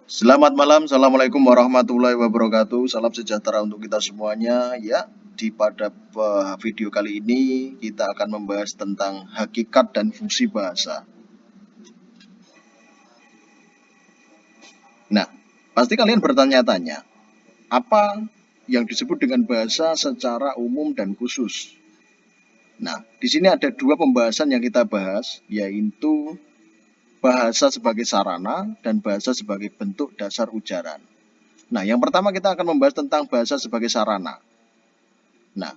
Selamat malam, Assalamualaikum warahmatullahi wabarakatuh. Salam sejahtera untuk kita semuanya. Ya, pada video kali ini kita akan membahas tentang hakikat dan fungsi bahasa. Nah, pasti kalian bertanya-tanya, apa yang disebut dengan bahasa secara umum dan khusus? Nah, di sini ada dua pembahasan yang kita bahas, yaitu bahasa sebagai sarana dan bahasa sebagai bentuk dasar ujaran. Nah, yang pertama kita akan membahas tentang bahasa sebagai sarana. Nah,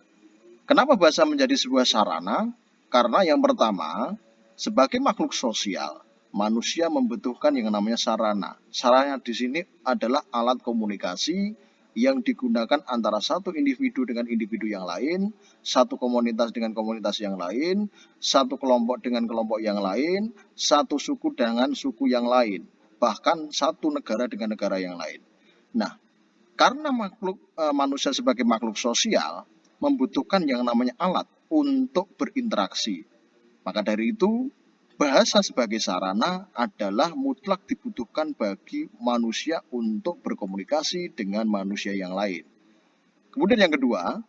kenapa bahasa menjadi sebuah sarana? Karena yang pertama, sebagai makhluk sosial, manusia membutuhkan yang namanya sarana. Sarana di sini adalah alat komunikasi yang digunakan antara satu individu dengan individu yang lain, satu komunitas dengan komunitas yang lain, satu kelompok dengan kelompok yang lain, satu suku dengan suku yang lain, bahkan satu negara dengan negara yang lain. Nah, karena manusia sebagai makhluk sosial membutuhkan yang namanya alat untuk berinteraksi. Maka dari itu, bahasa sebagai sarana adalah mutlak dibutuhkan bagi manusia untuk berkomunikasi dengan manusia yang lain. Kemudian yang kedua,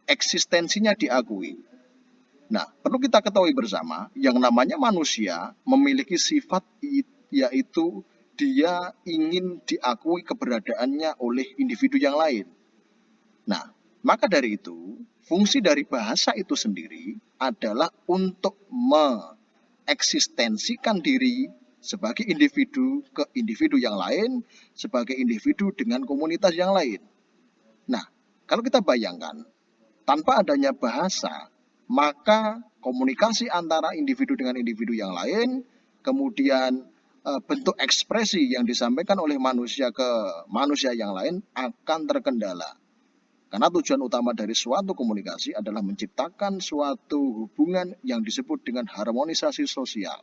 eksistensinya diakui. Nah, perlu kita ketahui bersama, yang namanya manusia memiliki sifat yaitu dia ingin diakui keberadaannya oleh individu yang lain. Nah, maka dari itu, fungsi dari bahasa itu sendiri adalah untuk mengeksistensikan diri sebagai individu ke individu yang lain, sebagai individu dengan komunitas yang lain. Nah, kalau kita bayangkan, tanpa adanya bahasa, maka komunikasi antara individu dengan individu yang lain, kemudian bentuk ekspresi yang disampaikan oleh manusia ke manusia yang lain akan terkendala. Karena tujuan utama dari suatu komunikasi adalah menciptakan suatu hubungan yang disebut dengan harmonisasi sosial.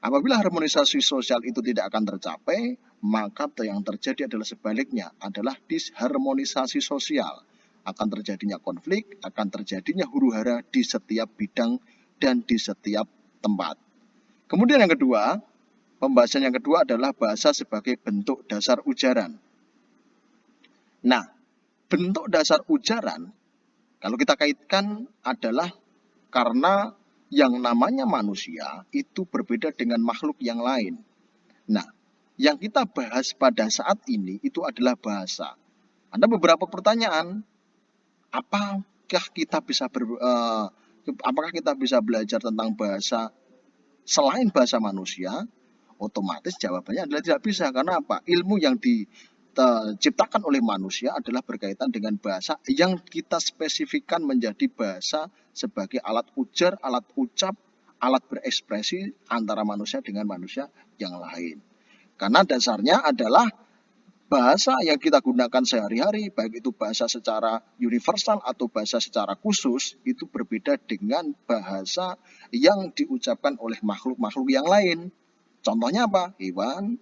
Apabila harmonisasi sosial itu tidak akan tercapai, maka yang terjadi adalah sebaliknya, adalah disharmonisasi sosial. Akan terjadinya konflik, akan terjadinya huru-hara di setiap bidang dan di setiap tempat. Kemudian yang kedua, pembahasan yang kedua adalah bahasa sebagai bentuk dasar ujaran. Nah, bentuk dasar ujaran, kalau kita kaitkan adalah karena yang namanya manusia itu berbeda dengan makhluk yang lain. Nah, yang kita bahas pada saat ini itu adalah bahasa. Ada beberapa pertanyaan, apakah kita bisa belajar tentang bahasa selain bahasa manusia? Otomatis jawabannya adalah tidak bisa. Karena apa? Ilmu yang diciptakan oleh manusia adalah berkaitan dengan bahasa yang kita spesifikkan menjadi bahasa sebagai alat ujar, alat ucap, alat berekspresi antara manusia dengan manusia yang lain. Karena dasarnya adalah bahasa yang kita gunakan sehari-hari, baik itu bahasa secara universal atau bahasa secara khusus, itu berbeda dengan bahasa yang diucapkan oleh makhluk-makhluk yang lain. Contohnya apa? Hewan.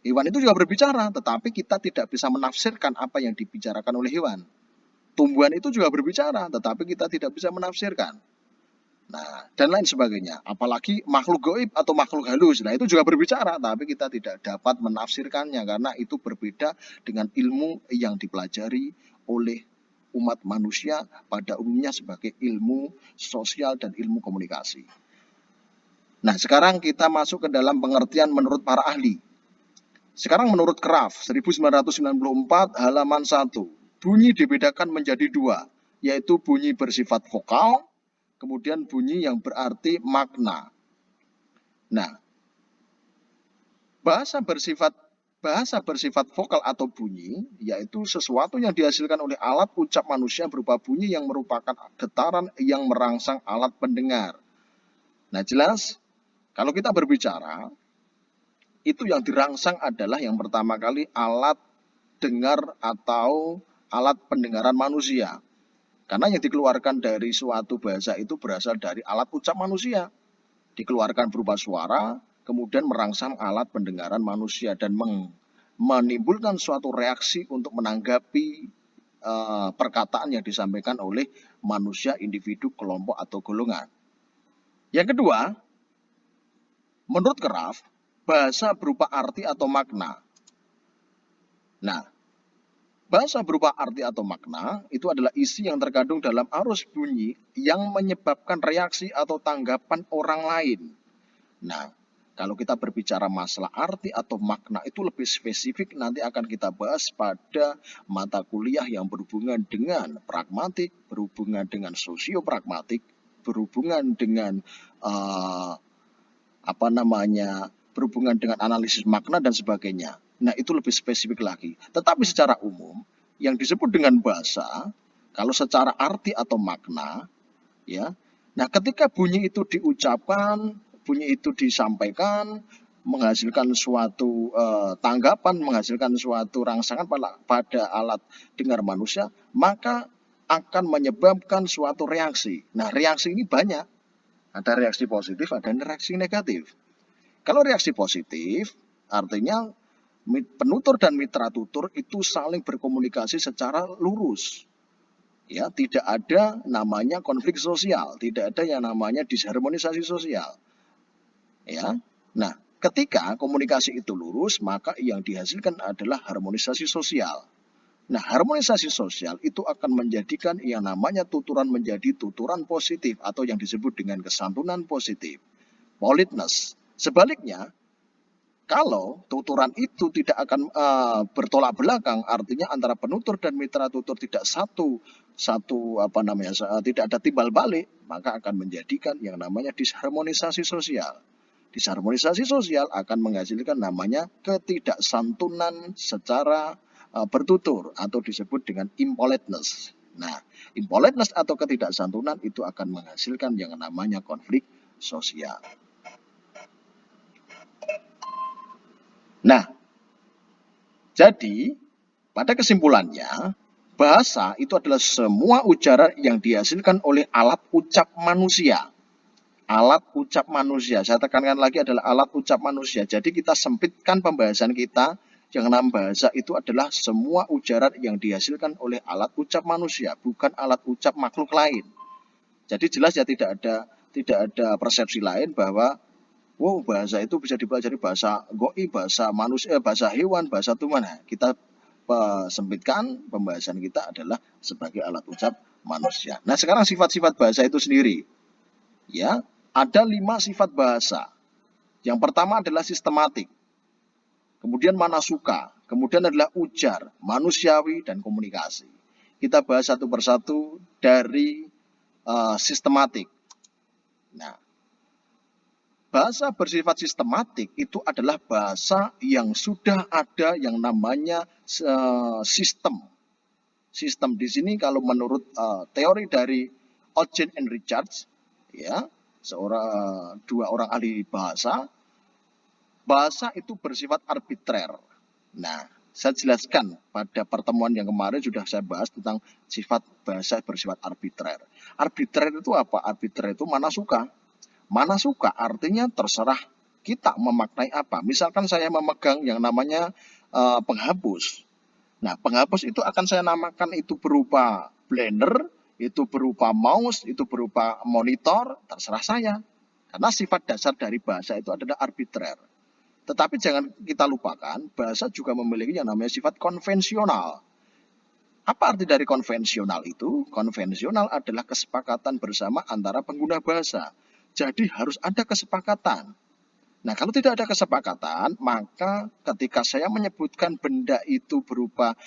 Hewan itu juga berbicara, tetapi kita tidak bisa menafsirkan apa yang dibicarakan oleh hewan. Tumbuhan itu juga berbicara, tetapi kita tidak bisa menafsirkan. Nah, dan lain sebagainya. Apalagi makhluk gaib atau makhluk halus. Nah, itu juga berbicara, tapi kita tidak dapat menafsirkannya karena itu berbeda dengan ilmu yang dipelajari oleh umat manusia pada umumnya sebagai ilmu sosial dan ilmu komunikasi. Nah, sekarang kita masuk ke dalam pengertian menurut para ahli. Sekarang menurut Kraft 1994 halaman 1, bunyi dibedakan menjadi dua, yaitu bunyi bersifat vokal, kemudian bunyi yang berarti makna. Nah, bahasa bersifat vokal atau bunyi, yaitu sesuatu yang dihasilkan oleh alat ucap manusia berupa bunyi yang merupakan getaran yang merangsang alat pendengar. Nah, jelas kalau kita berbicara, itu yang dirangsang adalah yang pertama kali alat dengar atau alat pendengaran manusia. Karena yang dikeluarkan dari suatu bahasa itu berasal dari alat ucap manusia. Dikeluarkan berupa suara, kemudian merangsang alat pendengaran manusia dan menimbulkan suatu reaksi untuk menanggapi perkataan yang disampaikan oleh manusia, individu, kelompok, atau golongan. Yang kedua, menurut Kraft, bahasa berupa arti atau makna. Nah, bahasa berupa arti atau makna itu adalah isi yang terkandung dalam arus bunyi yang menyebabkan reaksi atau tanggapan orang lain. Nah, kalau kita berbicara masalah arti atau makna itu lebih spesifik nanti akan kita bahas pada mata kuliah yang berhubungan dengan pragmatik, berhubungan dengan sosiopragmatik, berhubungan dengan berhubungan dengan analisis makna dan sebagainya. Nah, itu lebih spesifik lagi. Tetapi secara umum, yang disebut dengan bahasa, kalau secara arti atau makna, ya. Nah, ketika bunyi itu diucapkan, bunyi itu disampaikan, menghasilkan suatu tanggapan, menghasilkan suatu rangsangan pada alat dengar manusia, maka akan menyebabkan suatu reaksi. Nah, reaksi ini banyak. Ada reaksi positif, ada reaksi negatif. Kalau reaksi positif, artinya penutur dan mitra tutur itu saling berkomunikasi secara lurus. Ya, tidak ada namanya konflik sosial, tidak ada yang namanya disharmonisasi sosial. Ya. Nah, ketika komunikasi itu lurus, maka yang dihasilkan adalah harmonisasi sosial. Nah, harmonisasi sosial itu akan menjadikan yang namanya tuturan menjadi tuturan positif atau yang disebut dengan kesantunan positif. Politeness. Sebaliknya, kalau tuturan itu tidak akan bertolak belakang, artinya antara penutur dan mitra tutur tidak tidak ada timbal balik, maka akan menjadikan yang namanya disharmonisasi sosial. Disharmonisasi sosial akan menghasilkan namanya ketidaksantunan secara bertutur atau disebut dengan impoliteness. Nah, impoliteness atau ketidaksantunan itu akan menghasilkan yang namanya konflik sosial. Nah, jadi pada kesimpulannya, bahasa itu adalah semua ujaran yang dihasilkan oleh alat ucap manusia. Alat ucap manusia, saya tekankan lagi adalah alat ucap manusia. Jadi kita sempitkan pembahasan kita, yang namanya bahasa itu adalah semua ujaran yang dihasilkan oleh alat ucap manusia, bukan alat ucap makhluk lain. Jadi jelas ya tidak ada persepsi lain bahwa bahasa itu bisa dipelajari bahasa goi, bahasa manusia, bahasa hewan, bahasa tuman. Nah, kita sempitkan pembahasan kita adalah sebagai alat ucap manusia. Nah, sekarang sifat-sifat bahasa itu sendiri. Ya, ada 5 sifat bahasa. Yang pertama adalah sistematik. Kemudian manasuka, kemudian adalah ujar, manusiawi, dan komunikasi. Kita bahas satu persatu dari sistematik. Nah, bahasa bersifat sistematik itu adalah bahasa yang sudah ada yang namanya sistem. Sistem di sini kalau menurut teori dari Ogden and Richards, ya, dua orang ahli bahasa, bahasa itu bersifat arbitrer. Nah, saya jelaskan pada pertemuan yang kemarin sudah saya bahas tentang sifat bahasa bersifat arbitrer. Arbitrer itu apa? Arbitrer itu mana suka. Mana suka artinya terserah kita memaknai apa. Misalkan saya memegang yang namanya penghapus. Nah, penghapus itu akan saya namakan itu berupa blender, itu berupa mouse, itu berupa monitor, terserah saya. Karena sifat dasar dari bahasa itu adalah arbitrer. Tetapi jangan kita lupakan, bahasa juga memiliki yang namanya sifat konvensional. Apa arti dari konvensional itu? Konvensional adalah kesepakatan bersama antara pengguna bahasa. Jadi harus ada kesepakatan. Nah, kalau tidak ada kesepakatan, maka ketika saya menyebutkan benda itu berupa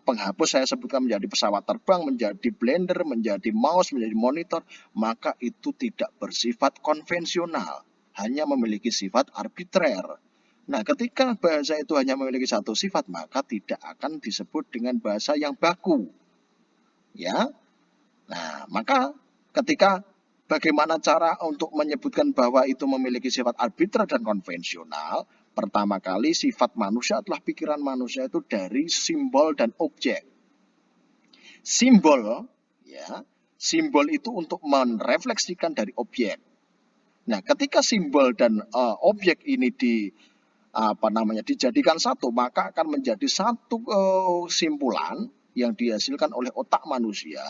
penghapus, saya sebutkan menjadi pesawat terbang, menjadi blender, menjadi mouse, menjadi monitor, maka itu tidak bersifat konvensional, hanya memiliki sifat arbitrer. Nah, ketika bahasa itu hanya memiliki satu sifat, maka tidak akan disebut dengan bahasa yang baku. Ya. Nah, maka ketika bagaimana cara untuk menyebutkan bahwa itu memiliki sifat arbitrer dan konvensional? Pertama kali sifat manusia adalah pikiran manusia itu dari simbol dan objek. Simbol, ya, simbol itu untuk merefleksikan dari objek. Nah, ketika simbol dan objek ini dijadikan satu, maka akan menjadi satu simpulan yang dihasilkan oleh otak manusia,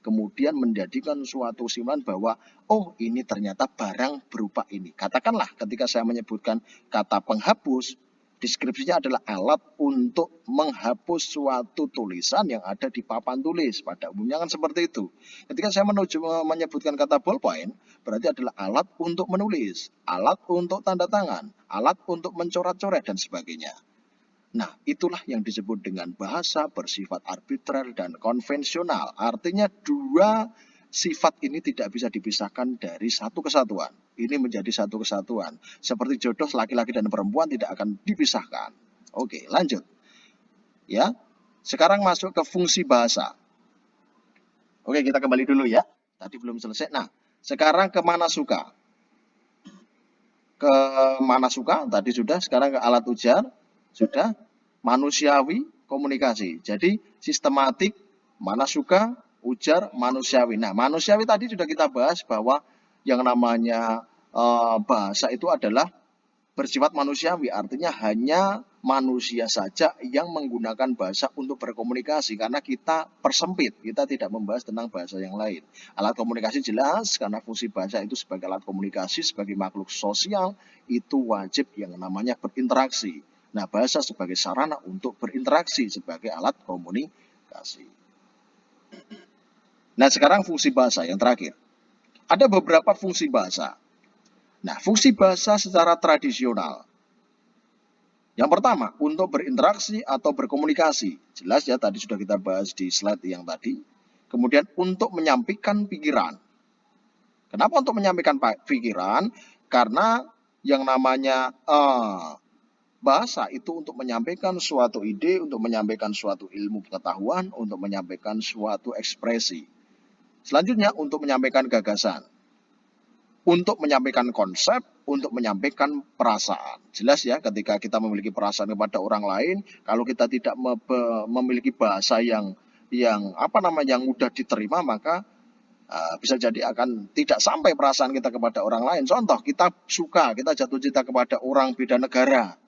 kemudian menjadikan suatu kesimpulan bahwa, oh ini ternyata barang berupa ini. Katakanlah ketika saya menyebutkan kata penghapus, Deskripsinya adalah alat untuk menghapus suatu tulisan yang ada di papan tulis. Pada umumnya kan seperti itu. Ketika saya menyebutkan kata ballpoint, berarti adalah alat untuk menulis, alat untuk tanda tangan, alat untuk mencoret-coret, dan sebagainya. Nah, itulah yang disebut dengan bahasa bersifat arbitrer dan konvensional. Artinya dua sifat ini tidak bisa dipisahkan dari satu kesatuan. Ini menjadi satu kesatuan. Seperti jodoh laki-laki dan perempuan tidak akan dipisahkan. Oke, lanjut. Ya, sekarang masuk ke fungsi bahasa. Oke, kita kembali dulu ya. Tadi belum selesai. Nah, sekarang ke mana suka? Ke mana suka? Tadi sudah. Sekarang ke alat ujar. Sudah. Manusiawi, komunikasi. Jadi sistematik, mana suka, ujar, manusiawi. Nah, manusiawi tadi sudah kita bahas bahwa yang namanya bahasa itu adalah bersifat manusiawi. Artinya hanya manusia saja yang menggunakan bahasa untuk berkomunikasi. Karena kita persempit, kita tidak membahas tentang bahasa yang lain. Alat komunikasi jelas, karena fungsi bahasa itu sebagai alat komunikasi, sebagai makhluk sosial, itu wajib yang namanya berinteraksi. Nah, bahasa sebagai sarana untuk berinteraksi sebagai alat komunikasi. Nah, sekarang fungsi bahasa yang terakhir. Ada beberapa fungsi bahasa. Nah, fungsi bahasa secara tradisional. Yang pertama, untuk berinteraksi atau berkomunikasi. Jelas ya, tadi sudah kita bahas di slide yang tadi. Kemudian untuk menyampaikan pikiran. Kenapa untuk menyampaikan pikiran? Karena yang namanya bahasa itu untuk menyampaikan suatu ide, untuk menyampaikan suatu ilmu pengetahuan, untuk menyampaikan suatu ekspresi. Selanjutnya untuk menyampaikan gagasan, untuk menyampaikan konsep, untuk menyampaikan perasaan. Jelas ya, ketika kita memiliki perasaan kepada orang lain, kalau kita tidak memiliki bahasa yang mudah diterima, maka bisa jadi akan tidak sampai perasaan kita kepada orang lain. Contoh, kita suka, kita jatuh cinta kepada orang beda negara.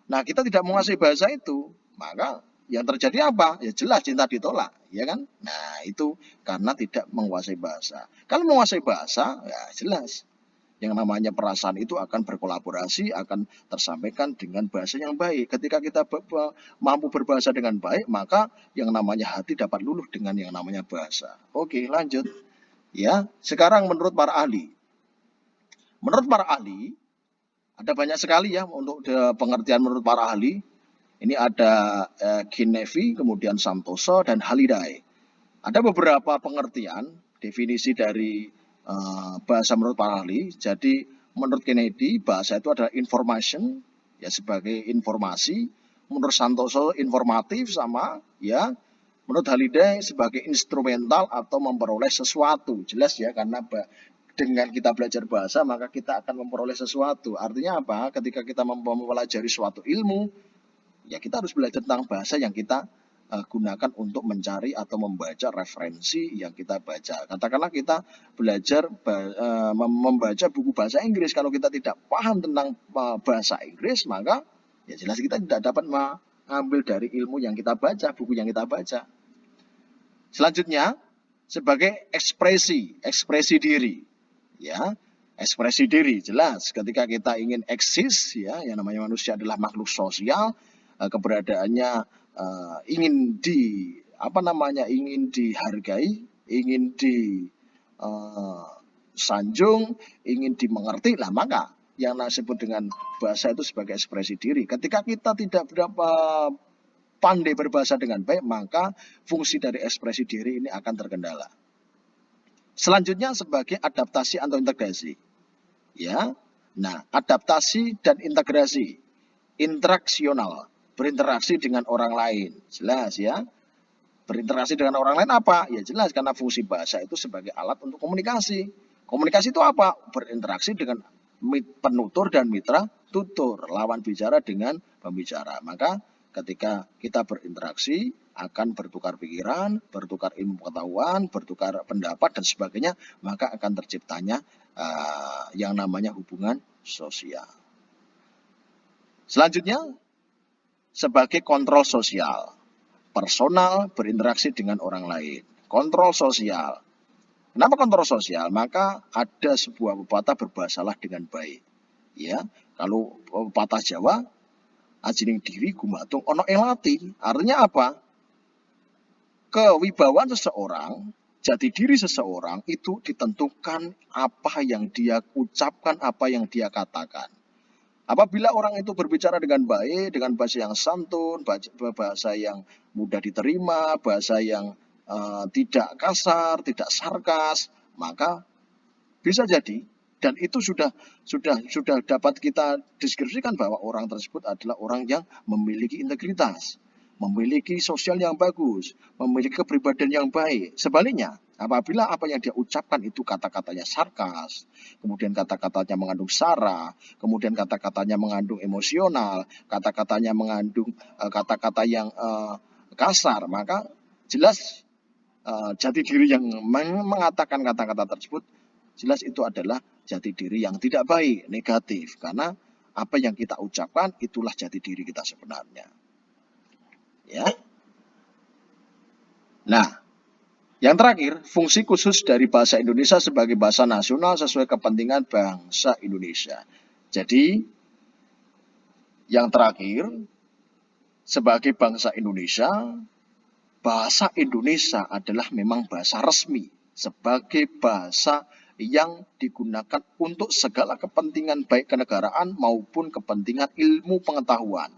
Nah, kita tidak menguasai bahasa itu, maka yang terjadi apa? Ya jelas cinta ditolak, ya kan? Nah, itu karena tidak menguasai bahasa. Kalau menguasai bahasa, ya jelas yang namanya perasaan itu akan berkolaborasi, akan tersampaikan dengan bahasa yang baik. Ketika kita mampu berbahasa dengan baik, maka yang namanya hati dapat luluh dengan yang namanya bahasa. Oke, lanjut. Ya, sekarang menurut para ahli. Menurut para ahli, ada banyak sekali ya untuk pengertian menurut para ahli. Ini ada Kinevi, kemudian Santoso, dan Halliday. Ada beberapa pengertian, definisi dari bahasa menurut para ahli. Jadi menurut Kennedy, bahasa itu adalah information, ya sebagai informasi. Menurut Santoso, informatif sama, ya. Menurut Halliday, sebagai instrumental atau memperoleh sesuatu. Jelas ya, karena dengan kita belajar bahasa, maka kita akan memperoleh sesuatu. Artinya apa? Ketika kita mempelajari suatu ilmu, ya kita harus belajar tentang bahasa yang kita gunakan untuk mencari atau membaca referensi yang kita baca. Katakanlah kita belajar membaca buku bahasa Inggris. Kalau kita tidak paham tentang bahasa Inggris, maka ya jelas kita tidak dapat mengambil dari ilmu yang kita baca, buku yang kita baca. Selanjutnya, sebagai ekspresi diri. Ya, ekspresi diri jelas ketika kita ingin eksis, ya, yang namanya manusia adalah makhluk sosial, keberadaannya ingin dihargai, ingin disanjung, ingin dimengerti, lah maka yang disebut dengan bahasa itu sebagai ekspresi diri. Ketika kita tidak pandai berbahasa dengan baik, maka fungsi dari ekspresi diri ini akan terkendala. Selanjutnya sebagai adaptasi atau integrasi. Ya. Nah, adaptasi dan integrasi. Interaksional, berinteraksi dengan orang lain. Jelas ya. Berinteraksi dengan orang lain apa? Ya jelas, karena fungsi bahasa itu sebagai alat untuk komunikasi. Komunikasi itu apa? Berinteraksi dengan penutur dan mitra tutur, lawan bicara dengan pembicara. Maka ketika kita berinteraksi, akan bertukar pikiran, bertukar ilmu pengetahuan, bertukar pendapat, dan sebagainya, maka akan terciptanya yang namanya hubungan sosial. Selanjutnya, sebagai kontrol sosial, personal berinteraksi dengan orang lain. Kontrol sosial. Kenapa kontrol sosial? Maka ada sebuah pepatah, berbahasalah dengan baik. Ya, kalau pepatah Jawa, Ajining diri gumatung ana ing lati. Artinya apa? Kewibawaan seseorang, jati diri seseorang itu ditentukan apa yang dia ucapkan, apa yang dia katakan. Apabila orang itu berbicara dengan baik, dengan bahasa yang santun, bahasa yang mudah diterima, bahasa yang tidak kasar, tidak sarkas, maka bisa jadi, dan itu sudah dapat kita deskripsikan bahwa orang tersebut adalah orang yang memiliki integritas, memiliki sosial yang bagus, memiliki kepribadian yang baik. Sebaliknya, apabila apa yang dia ucapkan itu kata-katanya sarkas, kemudian kata-katanya mengandung sara, kemudian kata-katanya mengandung emosional, kata-katanya mengandung kata-kata yang kasar, maka jelas jati diri yang mengatakan kata-kata tersebut jelas itu adalah jati diri yang tidak baik, negatif. Karena apa yang kita ucapkan itulah jati diri kita sebenarnya. Ya. Nah, yang terakhir, fungsi khusus dari bahasa Indonesia sebagai bahasa nasional sesuai kepentingan bangsa Indonesia. Jadi, yang terakhir, sebagai bangsa Indonesia, bahasa Indonesia adalah memang bahasa resmi sebagai bahasa yang digunakan untuk segala kepentingan baik kenegaraan maupun kepentingan ilmu pengetahuan.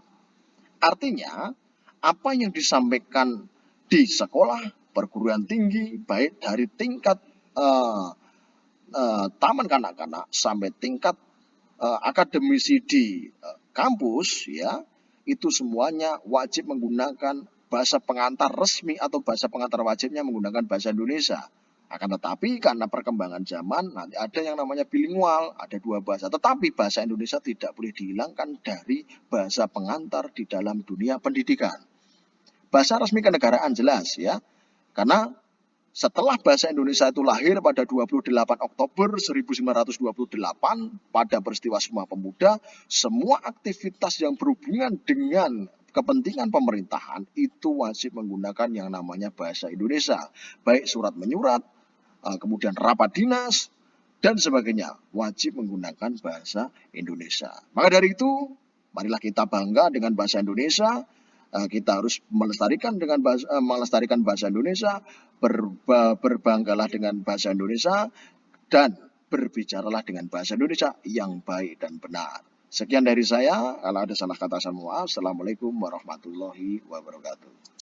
Artinya, apa yang disampaikan di sekolah, perguruan tinggi, baik dari tingkat taman kanak-kanak sampai tingkat akademisi di kampus, ya, itu semuanya wajib menggunakan bahasa pengantar resmi atau bahasa pengantar wajibnya menggunakan bahasa Indonesia. Akan tetapi karena perkembangan zaman nanti ada yang namanya bilingual, ada dua bahasa. Tetapi bahasa Indonesia tidak boleh dihilangkan dari bahasa pengantar di dalam dunia pendidikan. Bahasa resmi kenegaraan jelas ya, karena setelah bahasa Indonesia itu lahir pada 28 Oktober 1928 pada peristiwa Sumpah Pemuda, semua aktivitas yang berhubungan dengan kepentingan pemerintahan itu wajib menggunakan yang namanya bahasa Indonesia, baik surat menyurat, kemudian rapat dinas, dan sebagainya, wajib menggunakan bahasa Indonesia. Maka dari itu, marilah kita bangga dengan bahasa Indonesia. Kita harus melestarikan bahasa Indonesia, berbanggalah dengan bahasa Indonesia, dan berbicaralah dengan bahasa Indonesia yang baik dan benar. Sekian dari saya. Kalau ada salah kata, saya mohon maaf. Assalamualaikum warahmatullahi wabarakatuh.